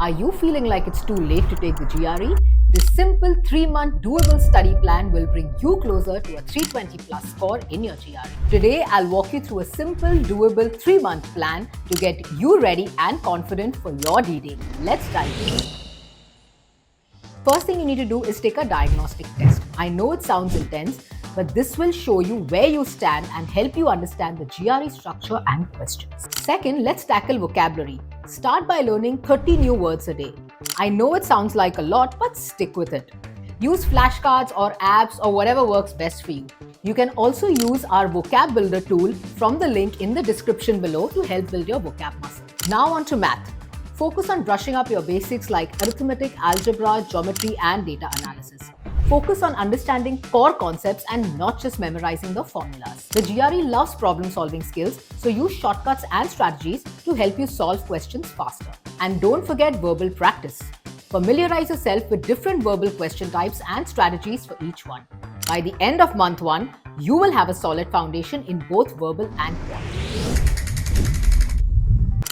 Are you feeling like it's too late to take the GRE? This simple 3-month doable study plan will bring you closer to a 320 plus score in your GRE. Today, I'll walk you through a simple doable 3-month plan to get you ready and confident for your D-Day. Let's dive in. First thing you need to do is take a diagnostic test. I know it sounds intense, but this will show you where you stand and help you understand the GRE structure and questions. Second, let's tackle vocabulary. Start by learning 30 new words a day. I know it sounds like a lot, but stick with it. Use flashcards or apps or whatever works best for you. You can also use our vocab builder tool from the link in the description below to help build your vocab muscle. Now on to math. Focus on brushing up your basics like arithmetic, algebra, geometry, and data analysis. Focus on understanding core concepts and not just memorizing the formulas. The GRE loves problem-solving skills, so use shortcuts and strategies to help you solve questions faster. And don't forget verbal practice. Familiarize yourself with different verbal question types and strategies for each one. By the end of month 1, you will have a solid foundation in both verbal and quantitative.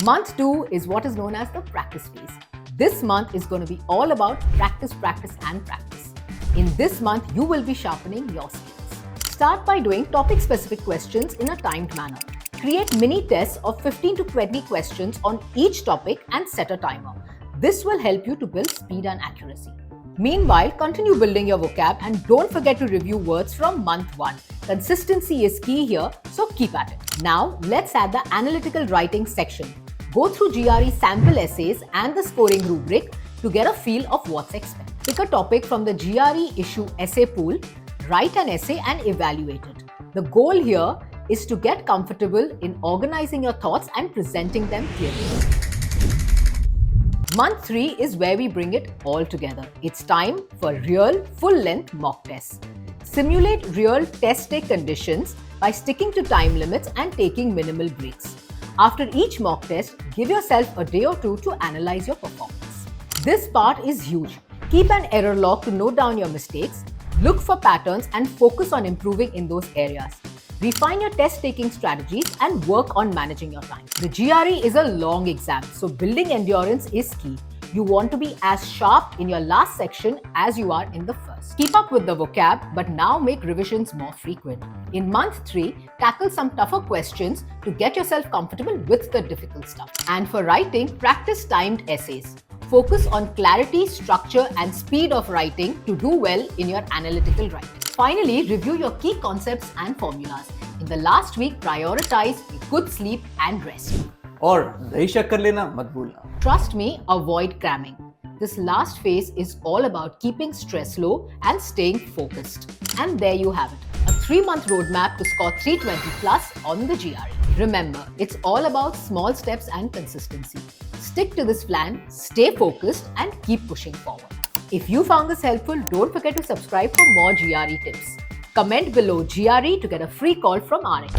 Month 2 is what is known as the practice phase. This month is going to be all about practice, practice, and practice. In this month, you will be sharpening your skills. Start by doing topic-specific questions in a timed manner. Create mini tests of 15 to 20 questions on each topic and set a timer. This will help you to build speed and accuracy. Meanwhile, continue building your vocab and don't forget to review words from month 1. Consistency is key here, so keep at it. Now, let's add the analytical writing section. Go through GRE sample essays and the scoring rubric to get a feel of what's expected. Pick a topic from the GRE issue essay pool, write an essay and evaluate it. The goal here is to get comfortable in organizing your thoughts and presenting them clearly. Month 3 is where we bring it all together. It's time for real, full-length mock tests. Simulate real test-take conditions by sticking to time limits and taking minimal breaks. After each mock test, give yourself a day or two to analyze your performance. This part is huge. Keep an error log to note down your mistakes, look for patterns and focus on improving in those areas. Refine your test-taking strategies and work on managing your time. The GRE is a long exam, so building endurance is key. You want to be as sharp in your last section as you are in the first. Keep up with the vocab, but now make revisions more frequent. In month 3, tackle some tougher questions to get yourself comfortable with the difficult stuff. And for writing, practice timed essays. Focus on clarity, structure, and speed of writing to do well in your analytical writing. Finally, review your key concepts and formulas. In the last week, prioritize good sleep and rest. और दही शक्कर लेना मत भूलना. Trust me, avoid cramming. This last phase is all about keeping stress low and staying focused. And there you have it, a 3-month roadmap to score 320 plus on the GRE. Remember, it's all about small steps and consistency. Stick to this plan, stay focused, and keep pushing forward. If you found this helpful, don't forget to subscribe for more GRE tips. Comment below GRE to get a free call from RN.